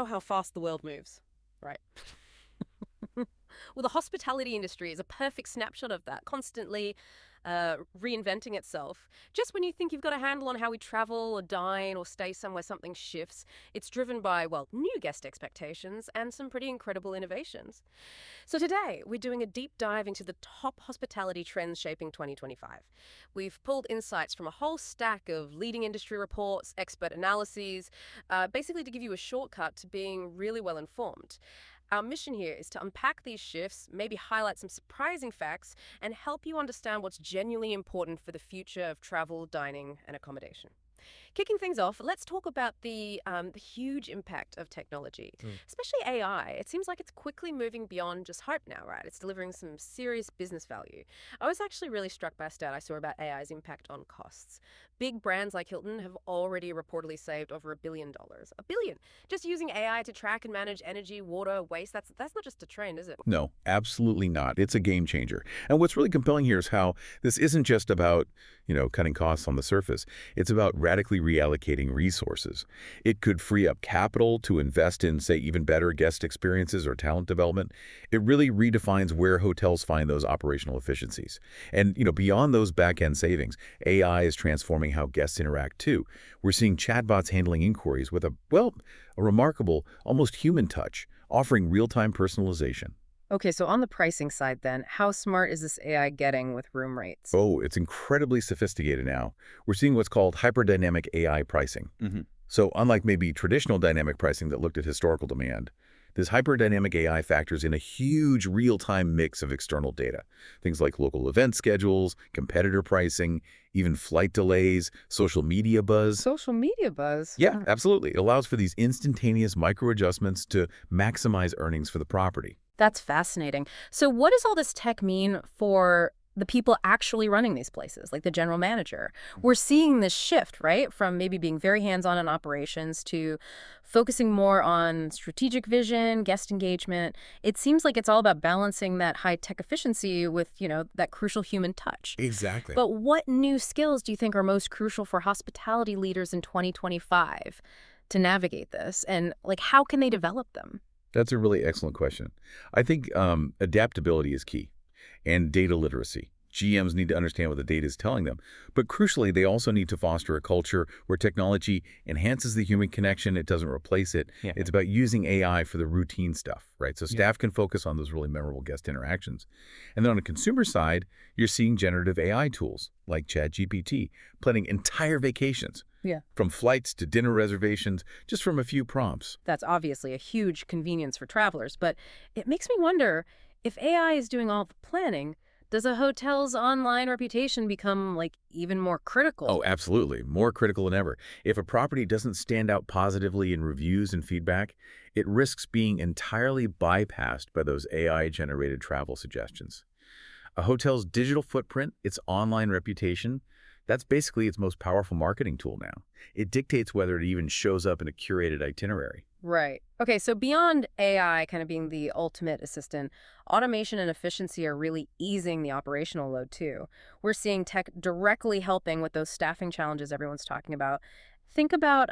know how fast the world moves, right? Well, the hospitality industry is a perfect snapshot of that, constantly reinventing itself. Just when you think you've got a handle on how we travel or dine or stay somewhere, something shifts. It's driven by, well, new guest expectations and some pretty incredible innovations. So today, we're doing a deep dive into the top hospitality trends shaping 2025. We've pulled insights from a whole stack of leading industry reports, expert analyses, basically to give you a shortcut to being really well informed. Our mission here is to unpack these shifts, maybe highlight some surprising facts, and help you understand what's genuinely important for the future of travel, dining, and accommodation. Kicking things off, let's talk about the huge impact of technology, especially AI. It seems like it's quickly moving beyond just hype now, right? It's delivering some serious business value. I was actually really struck by a stat I saw about AI's impact on costs. Big brands like Hilton have already reportedly saved over $1 billion. $1 billion! Just using AI to track and manage energy, water, waste, that's not just a trend, is it? No, absolutely not. It's a game changer. And what's really compelling here is how this isn't just about, cutting costs on the surface. It's about radically reallocating resources. It could free up capital to invest in, say, even better guest experiences or talent development. It really redefines where hotels find those operational efficiencies. And, beyond those back-end savings, AI is transforming how guests interact too. We're seeing chatbots handling inquiries with a remarkable, almost human touch, offering real-time personalization. Okay, so on the pricing side then, how smart is this AI getting with room rates? Oh, it's incredibly sophisticated now. We're seeing what's called hyperdynamic AI pricing. So unlike maybe traditional dynamic pricing that looked at historical demand, this hyperdynamic AI factors in a huge real-time mix of external data. Things like local event schedules, competitor pricing, even flight delays, social media buzz. Social media buzz? Yeah, absolutely. It allows for these instantaneous micro-adjustments to maximize earnings for the property. That's fascinating. So what does all this tech mean for the people actually running these places, like the general manager? We're seeing this shift, right, from maybe being very hands-on in operations to focusing more on strategic vision, guest engagement. It seems like it's all about balancing that high-tech efficiency with, that crucial human touch. Exactly. But what new skills do you think are most crucial for hospitality leaders in 2025 to navigate this? And, how can they develop them? That's a really excellent question. I think adaptability is key, and data literacy. GMs need to understand what the data is telling them. But crucially, they also need to foster a culture where technology enhances the human connection. It doesn't replace it. Yeah. It's about using AI for the routine stuff, right? So staff can focus on those really memorable guest interactions. And then on the consumer side, you're seeing generative AI tools like ChatGPT planning entire vacations. Yeah. From flights to dinner reservations, just from a few prompts. That's obviously a huge convenience for travelers, but it makes me wonder, if AI is doing all the planning, does a hotel's online reputation become, even more critical? Oh, absolutely. More critical than ever. If a property doesn't stand out positively in reviews and feedback, it risks being entirely bypassed by those AI-generated travel suggestions. A hotel's digital footprint, its online reputation, that's basically its most powerful marketing tool now. It dictates whether it even shows up in a curated itinerary. Right. Okay, so beyond AI kind of being the ultimate assistant, automation and efficiency are really easing the operational load too. We're seeing tech directly helping with those staffing challenges everyone's talking about. Think about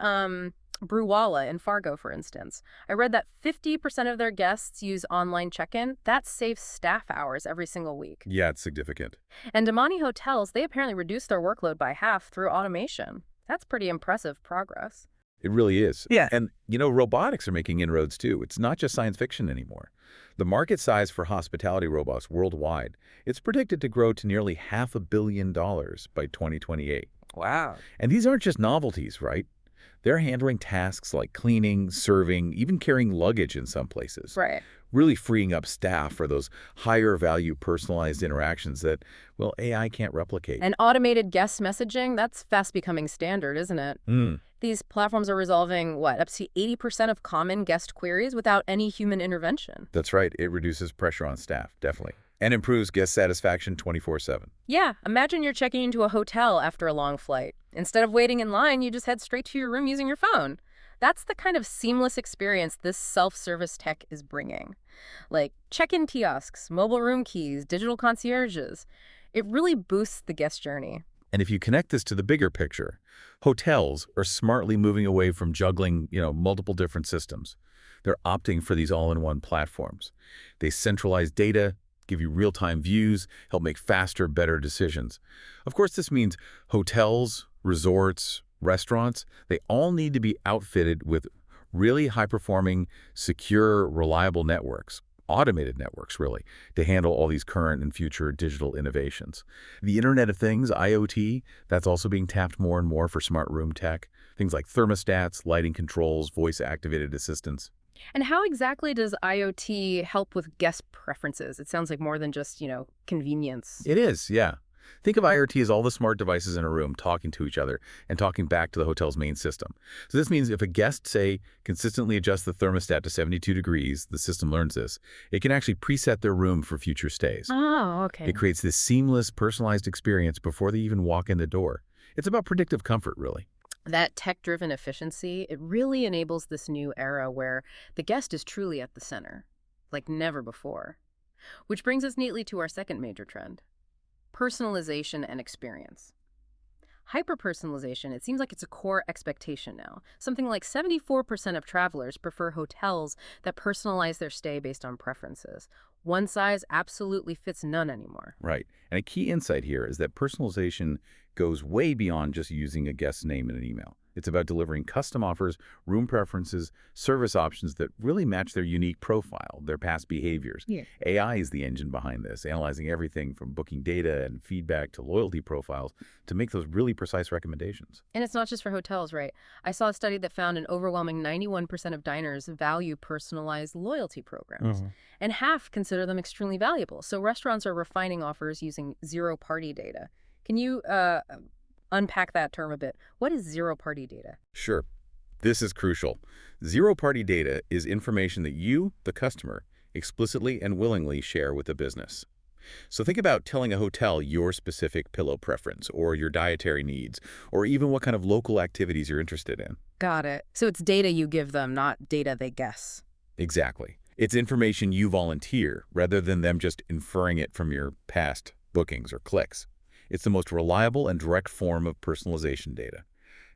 Brewala in Fargo, for instance. I read that 50% of their guests use online check-in. That saves staff hours every single week. Yeah, it's significant. And Damani Hotels, they apparently reduced their workload by half through automation. That's pretty impressive progress. It really is. Yeah. And, robotics are making inroads too. It's not just science fiction anymore. The market size for hospitality robots worldwide, it's predicted to grow to nearly $500 million by 2028. Wow. And these aren't just novelties, right? They're handling tasks like cleaning, serving, even carrying luggage in some places. Right. Really freeing up staff for those higher value personalized interactions that, AI can't replicate. And automated guest messaging, that's fast becoming standard, isn't it? These platforms are resolving, up to 80% of common guest queries without any human intervention. That's right. It reduces pressure on staff, definitely. And improves guest satisfaction 24/7. Yeah, imagine you're checking into a hotel after a long flight. Instead of waiting in line, you just head straight to your room using your phone. That's the kind of seamless experience this self-service tech is bringing. Like check-in kiosks, mobile room keys, digital concierges. It really boosts the guest journey. And if you connect this to the bigger picture, hotels are smartly moving away from juggling, multiple different systems. They're opting for these all-in-one platforms. They centralize data, give you real-time views, help make faster, better decisions. Of course, this means hotels, resorts, restaurants, they all need to be outfitted with really high-performing, secure, reliable networks, automated networks, really, to handle all these current and future digital innovations. The Internet of Things, IoT, that's also being tapped more and more for smart room tech. Things like thermostats, lighting controls, voice-activated assistants. And how exactly does IoT help with guest preferences? It sounds like more than just, convenience. It is, yeah. Think of IoT as all the smart devices in a room talking to each other and talking back to the hotel's main system. So this means if a guest, say, consistently adjusts the thermostat to 72 degrees, the system learns this, it can actually preset their room for future stays. Oh, okay. It creates this seamless, personalized experience before they even walk in the door. It's about predictive comfort, really. That tech-driven efficiency, it really enables this new era where the guest is truly at the center, like never before. Which brings us neatly to our second major trend: personalization and experience. Hyper-personalization, it seems like it's a core expectation now. Something like 74% of travelers prefer hotels that personalize their stay based on preferences. One size absolutely fits none anymore. Right. And a key insight here is that personalization goes way beyond just using a guest's name in an email. It's about delivering custom offers, room preferences, service options that really match their unique profile, their past behaviors. Yeah. AI is the engine behind this, analyzing everything from booking data and feedback to loyalty profiles to make those really precise recommendations. And it's not just for hotels, right? I saw a study that found an overwhelming 91% of diners value personalized loyalty programs, and half consider them extremely valuable. So restaurants are refining offers using zero-party data. Can you unpack that term a bit? What is zero-party data? Sure. This is crucial. Zero-party data is information that you, the customer, explicitly and willingly share with the business. So think about telling a hotel your specific pillow preference or your dietary needs, or even what kind of local activities you're interested in. Got it. So it's data you give them, not data they guess. Exactly. It's information you volunteer rather than them just inferring it from your past bookings or clicks. It's the most reliable and direct form of personalization data.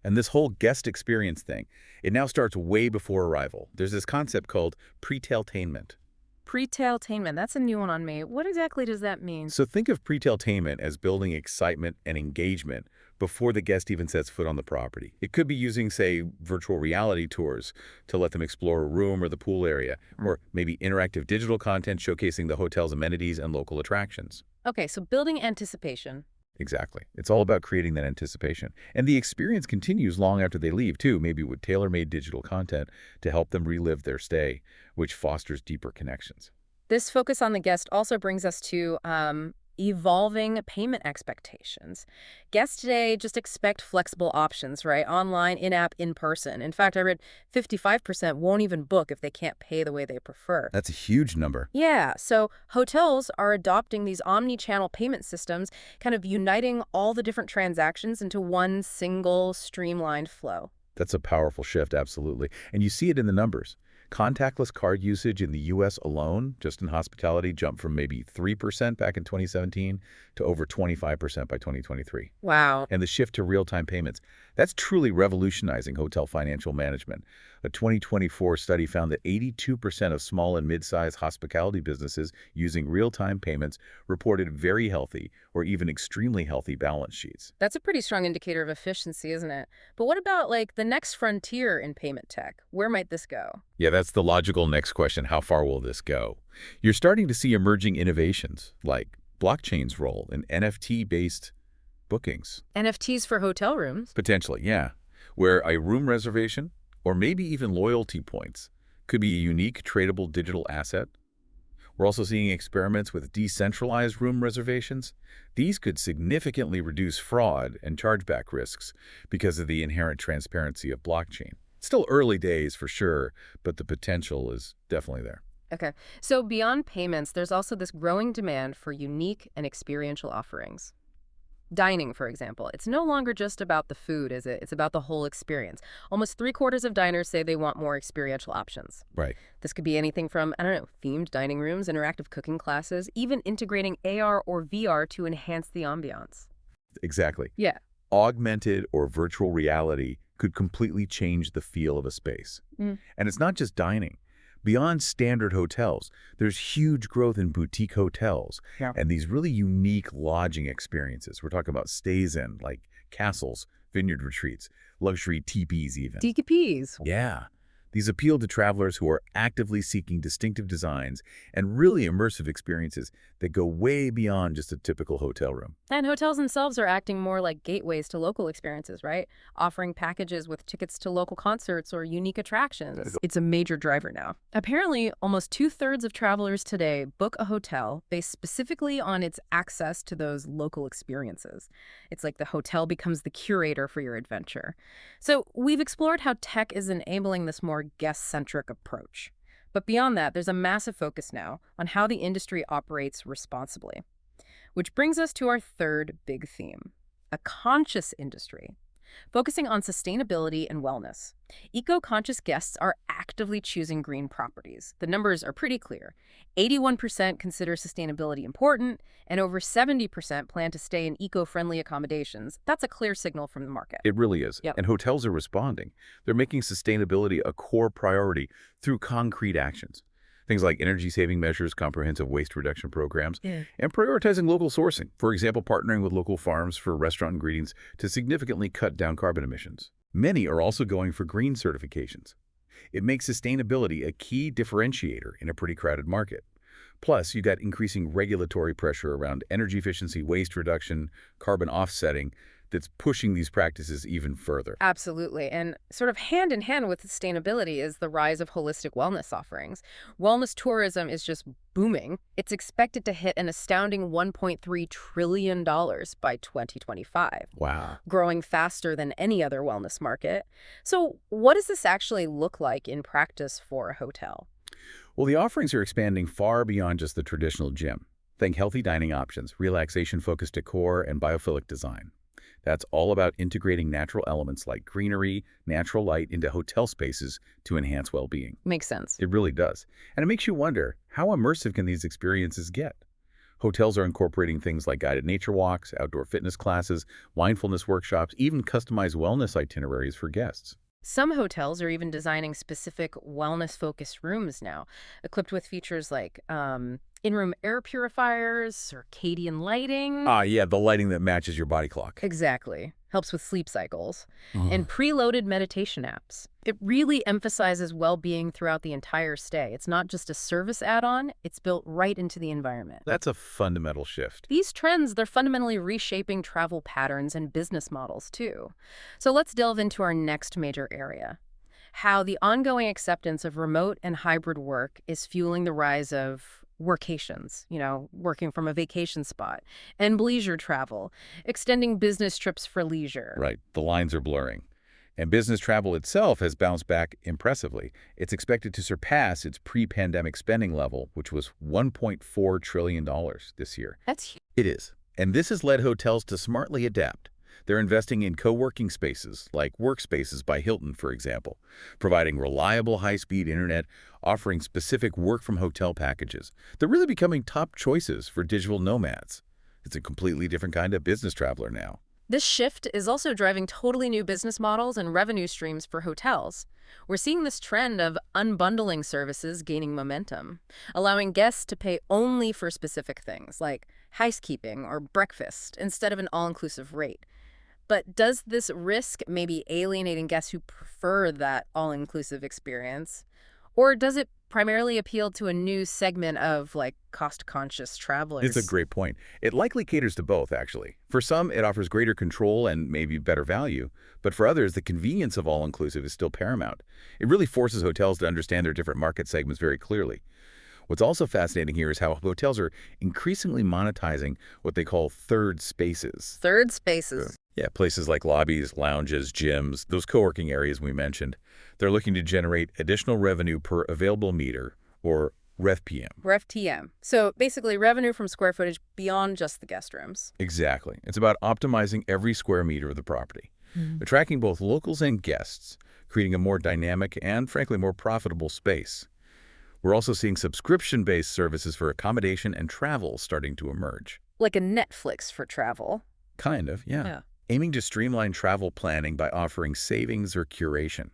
And this whole guest experience thing, it now starts way before arrival. There's this concept called pre-tailtainment. Pre-tailtainment, that's a new one on me. What exactly does that mean? So think of pre-tailtainment as building excitement and engagement before the guest even sets foot on the property. It could be using, say, virtual reality tours to let them explore a room or the pool area, or maybe interactive digital content showcasing the hotel's amenities and local attractions. Okay, so building anticipation. Exactly. It's all about creating that anticipation. And the experience continues long after they leave, too, maybe with tailor-made digital content to help them relive their stay, which fosters deeper connections. This focus on the guest also brings us to evolving payment expectations. Guests today just expect flexible options, right? Online, in-app, in-person. In fact, I read 55% won't even book if they can't pay the way they prefer. That's a huge number. Yeah, so hotels are adopting these omni-channel payment systems, kind of uniting all the different transactions into one single streamlined flow. That's a powerful shift, absolutely. And you see it in the numbers. Contactless card usage in the U.S. alone, just in hospitality, jumped from maybe 3% back in 2017 to over 25% by 2023. Wow. And the shift to real-time payments, that's truly revolutionizing hotel financial management. A 2024 study found that 82% of small and mid-sized hospitality businesses using real-time payments reported very healthy or even extremely healthy balance sheets. That's a pretty strong indicator of efficiency, isn't it? But what about, like, the next frontier in payment tech? Where might this go? Yeah, that's the logical next question. How far will this go? You're starting to see emerging innovations like blockchain's role in NFT-based bookings. NFTs for hotel rooms? Potentially, yeah. Where a room reservation, or maybe even loyalty points, could be a unique tradable digital asset. We're also seeing experiments with decentralized room reservations. These could significantly reduce fraud and chargeback risks because of the inherent transparency of blockchain. Still early days for sure, but the potential is definitely there. Okay, so beyond payments, there's also this growing demand for unique and experiential offerings. Dining, for example, it's no longer just about the food, is it? It's about the whole experience. Almost 3/4 of diners say they want more experiential options. Right. This could be anything from, I don't know, themed dining rooms, interactive cooking classes, even integrating AR or VR to enhance the ambiance. Exactly. Yeah. Augmented or virtual reality could completely change the feel of a space. And it's not just dining. Beyond standard hotels, there's huge growth in boutique hotels Yeah. and these really unique lodging experiences. We're talking about stays in, like castles, vineyard retreats, luxury teepees even. DKPs. Yeah. These appeal to travelers who are actively seeking distinctive designs and really immersive experiences that go way beyond just a typical hotel room. And hotels themselves are acting more like gateways to local experiences, right? Offering packages with tickets to local concerts or unique attractions. It's a major driver now. Apparently, almost 2/3 of travelers today book a hotel based specifically on its access to those local experiences. It's like the hotel becomes the curator for your adventure. So we've explored how tech is enabling this more guest-centric approach. But beyond that, there's a massive focus now on how the industry operates responsibly. Which brings us to our third big theme, a conscious industry, focusing on sustainability and wellness. Eco-conscious guests are actively choosing green properties. The numbers are pretty clear. 81% consider sustainability important, and over 70% plan to stay in eco-friendly accommodations. That's a clear signal from the market. It really is. Yep. And hotels are responding. They're making sustainability a core priority through concrete actions. Things like energy-saving measures, comprehensive waste reduction programs, and prioritizing local sourcing. For example, partnering with local farms for restaurant ingredients to significantly cut down carbon emissions. Many are also going for green certifications. It makes sustainability a key differentiator in a pretty crowded market. Plus, you got increasing regulatory pressure around energy efficiency, waste reduction, carbon offsetting that's pushing these practices even further. Absolutely. And sort of hand in hand with sustainability is the rise of holistic wellness offerings. Wellness tourism is just booming. It's expected to hit an astounding $1.3 trillion by 2025, Wow. growing faster than any other wellness market. So what does this actually look like in practice for a hotel? Well, the offerings are expanding far beyond just the traditional gym. Think healthy dining options, relaxation-focused decor, and biophilic design. That's all about integrating natural elements like greenery, natural light into hotel spaces to enhance well-being. Makes sense. It really does. And it makes you wonder, how immersive can these experiences get? Hotels are incorporating things like guided nature walks, outdoor fitness classes, mindfulness workshops, even customized wellness itineraries for guests. Some hotels are even designing specific wellness-focused rooms now, equipped with features like in-room air purifiers, circadian lighting. Yeah, the lighting that matches your body clock. Exactly. Helps with sleep cycles. And preloaded meditation apps. It really emphasizes well-being throughout the entire stay. It's not just a service add-on, it's built right into the environment. That's a fundamental shift. These trends, they're fundamentally reshaping travel patterns and business models, too. So let's delve into our next major area. How the ongoing acceptance of remote and hybrid work is fueling the rise of workations, working from a vacation spot, and leisure travel, extending business trips for leisure. Right, the lines are blurring. And business travel itself has bounced back impressively. It's expected to surpass its pre-pandemic spending level, which was $1.4 trillion this year. That's huge. It is. And this has led hotels to smartly adapt. They're investing in co-working spaces, like Workspaces by Hilton, for example, providing reliable high-speed internet, offering specific work-from-hotel packages. They're really becoming top choices for digital nomads. It's a completely different kind of business traveler now. This shift is also driving totally new business models and revenue streams for hotels. We're seeing this trend of unbundling services gaining momentum, allowing guests to pay only for specific things, like housekeeping or breakfast, instead of an all-inclusive rate. But does this risk maybe alienating guests who prefer that all-inclusive experience? Or does it primarily appeal to a new segment of, cost-conscious travelers? It's a great point. It likely caters to both, actually. For some, it offers greater control and maybe better value. But for others, the convenience of all-inclusive is still paramount. It really forces hotels to understand their different market segments very clearly. What's also fascinating here is how hotels are increasingly monetizing what they call third spaces. Third spaces. Yeah, places like lobbies, lounges, gyms, those co-working areas we mentioned. They're looking to generate additional revenue per available meter, or RevPM. RevTM. So basically revenue from square footage beyond just the guest rooms. Exactly. It's about optimizing every square meter of the property, attracting both locals and guests, creating a more dynamic and, frankly, more profitable space. We're also seeing subscription-based services for accommodation and travel starting to emerge. Like a Netflix for travel. Kind of, yeah. Aiming to streamline travel planning by offering savings or curation.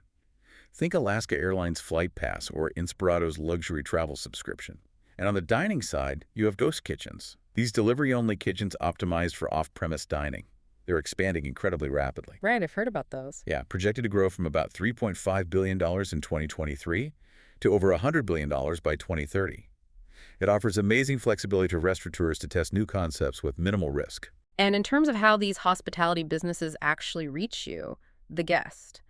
Think Alaska Airlines Flight Pass or Inspirato's luxury travel subscription. And on the dining side, you have ghost kitchens. These delivery-only kitchens optimized for off-premise dining. They're expanding incredibly rapidly. Right, I've heard about those. Yeah, projected to grow from about $3.5 billion in 2023 to over $100 billion by 2030. It offers amazing flexibility to restaurateurs to test new concepts with minimal risk. And in terms of how these hospitality businesses actually reach you, the guest,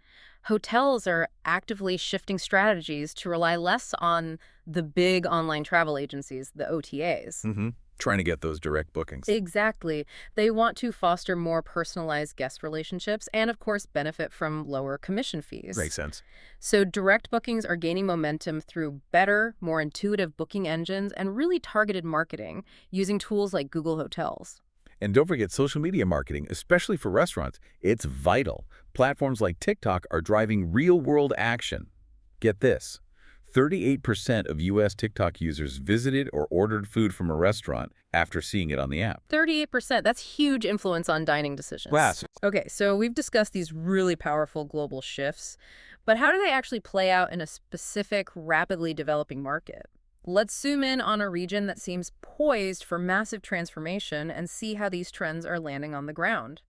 hotels are actively shifting strategies to rely less on the big online travel agencies, the OTAs. Trying to get those direct bookings. Exactly. They want to foster more personalized guest relationships and, of course, benefit from lower commission fees. Makes sense. So direct bookings are gaining momentum through better, more intuitive booking engines and really targeted marketing using tools like Google Hotels. And don't forget social media marketing, especially for restaurants. It's vital. Platforms like TikTok are driving real-world action. Get this. 38% of U.S. TikTok users visited or ordered food from a restaurant after seeing it on the app. 38%, that's huge influence on dining decisions. Wow. Okay, so we've discussed these really powerful global shifts, but how do they actually play out in a specific, rapidly developing market? Let's zoom in on a region that seems poised for massive transformation and see how these trends are landing on the ground.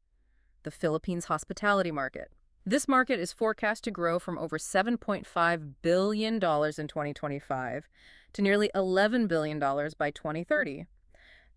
The Philippines hospitality market. This market is forecast to grow from over $7.5 billion in 2025 to nearly $11 billion by 2030.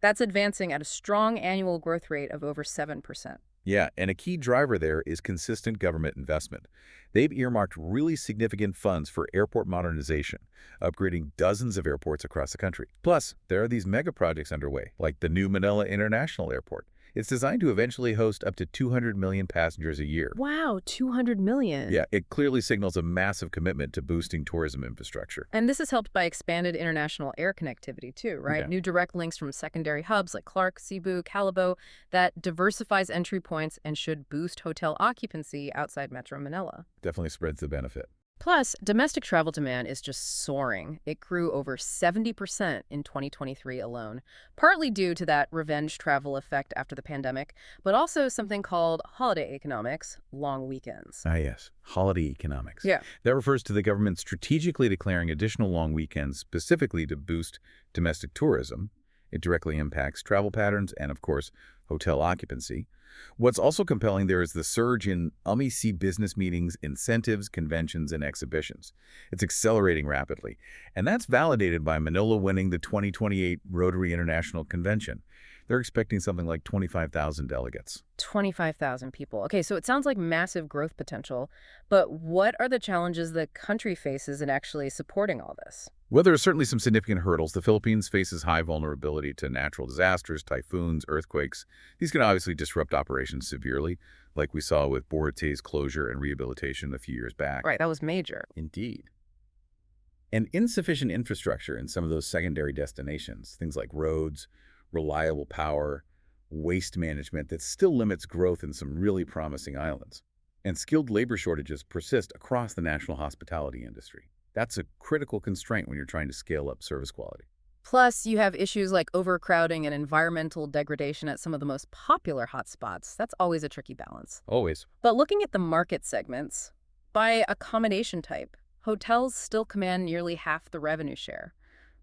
That's advancing at a strong annual growth rate of over 7%. Yeah, and a key driver there is consistent government investment. They've earmarked really significant funds for airport modernization, upgrading dozens of airports across the country. Plus, there are these mega projects underway, like the new Manila International Airport. It's designed to eventually host up to 200 million passengers a year. Wow, 200 million. Yeah, it clearly signals a massive commitment to boosting tourism infrastructure. And this is helped by expanded international air connectivity too, right? Yeah. New direct links from secondary hubs like Clark, Cebu, Calibo that diversifies entry points and should boost hotel occupancy outside Metro Manila. Definitely spreads the benefit. Plus, domestic travel demand is just soaring. It grew over 70% in 2023 alone, partly due to that revenge travel effect after the pandemic, but also something called holiday economics, long weekends. Ah, yes. Holiday economics. Yeah. That refers to the government strategically declaring additional long weekends specifically to boost domestic tourism. It directly impacts travel patterns and, of course, hotel occupancy. What's also compelling there is the surge in UMEC business meetings, incentives, conventions, and exhibitions. It's accelerating rapidly, and that's validated by Manila winning the 2028 Rotary International Convention. They're expecting something like 25,000 delegates. 25,000 people. Okay, so it sounds like massive growth potential, but what are the challenges the country faces in actually supporting all this? Well, there are certainly some significant hurdles. The Philippines faces high vulnerability to natural disasters, typhoons, earthquakes. These can obviously disrupt operations severely, like we saw with Borate's closure and rehabilitation a few years back. Right, that was major. Indeed. And insufficient infrastructure in some of those secondary destinations, things like roads, reliable power, waste management, that still limits growth in some really promising islands. And skilled labor shortages persist across the national hospitality industry. That's a critical constraint when you're trying to scale up service quality. Plus, you have issues like overcrowding and environmental degradation at some of the most popular hotspots. That's always a tricky balance. Always. But looking at the market segments, by accommodation type, hotels still command nearly half the revenue share.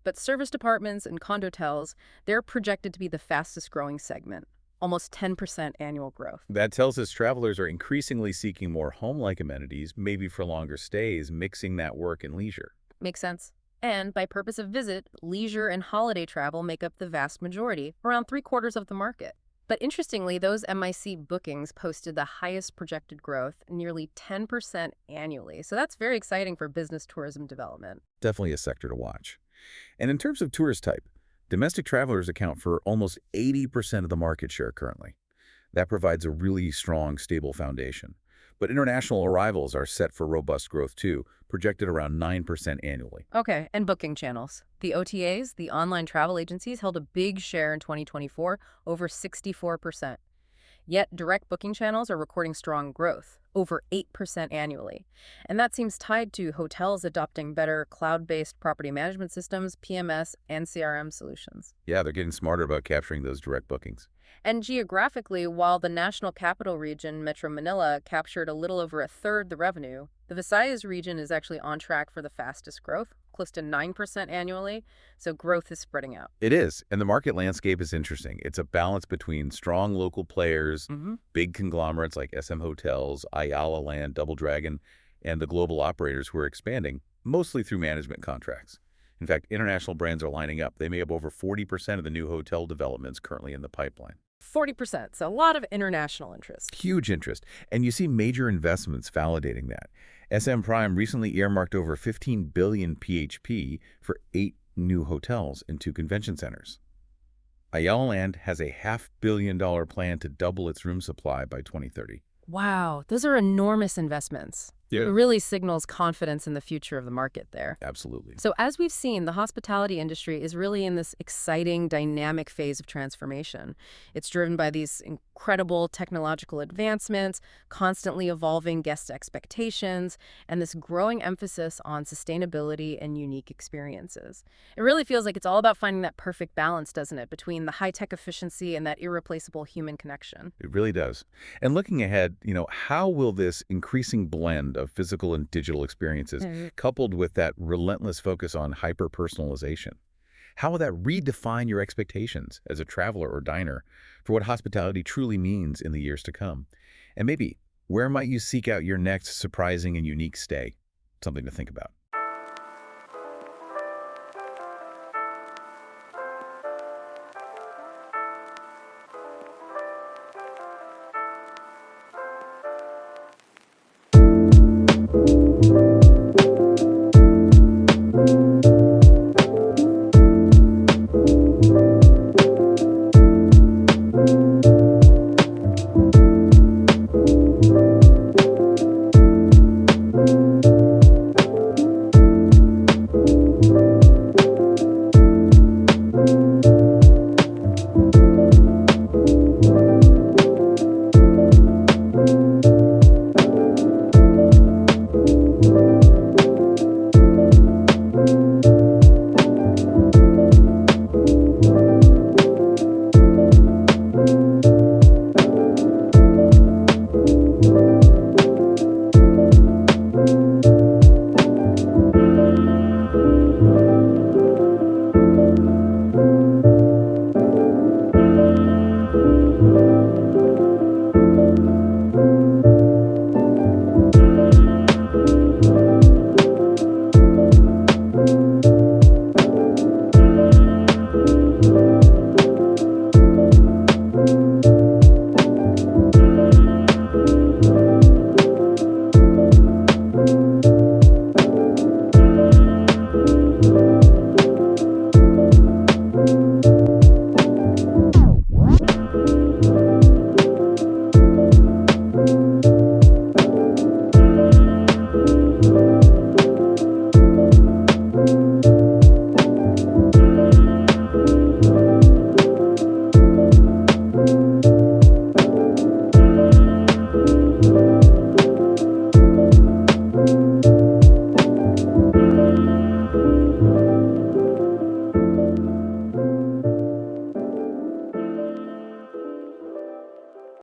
But service departments and condotels, they're projected to be the fastest growing segment, almost 10% annual growth. That tells us travelers are increasingly seeking more home-like amenities, maybe for longer stays, mixing that work and leisure. Makes sense. And by purpose of visit, leisure and holiday travel make up the vast majority, around 3/4 of the market. But interestingly, those MIC bookings posted the highest projected growth, nearly 10% annually. So that's very exciting for business tourism development. Definitely a sector to watch. And in terms of tourist type, domestic travelers account for almost 80% of the market share currently. That provides a really strong, stable foundation. But international arrivals are set for robust growth too, projected around 9% annually. Okay, and booking channels. The OTAs, the online travel agencies, held a big share in 2024, over 64%. Yet direct booking channels are recording strong growth, over 8% annually. And that seems tied to hotels adopting better cloud-based property management systems, PMS, and CRM solutions. Yeah, they're getting smarter about capturing those direct bookings. And geographically, while the National Capital Region, Metro Manila, captured a little over a third the revenue, the Visayas region is actually on track for the fastest growth, close to 9% annually, so growth is spreading out. It is, and the market landscape is interesting. It's a balance between strong local players, big conglomerates like SM Hotels, Ayala Land, Double Dragon, and the global operators who are expanding, mostly through management contracts. In fact, international brands are lining up. They make up over 40% of the new hotel developments currently in the pipeline. 40%, so a lot of international interest. Huge interest, and you see major investments validating that. SM Prime recently earmarked over 15 billion PHP for 8 new hotels and 2 convention centers. Ayala Land has a $500 million plan to double its room supply by 2030. Wow, those are enormous investments. It really signals confidence in the future of the market there. Absolutely. So as we've seen, the hospitality industry is really in this exciting, dynamic phase of transformation. It's driven by these incredible technological advancements, constantly evolving guest expectations, and this growing emphasis on sustainability and unique experiences. It really feels like it's all about finding that perfect balance, doesn't it, between the high-tech efficiency and that irreplaceable human connection. It really does. And looking ahead, how will this increasing blend of physical and digital experiences, coupled with that relentless focus on hyper-personalization, how will that redefine your expectations as a traveler or diner for what hospitality truly means in the years to come? And maybe, where might you seek out your next surprising and unique stay? Something to think about.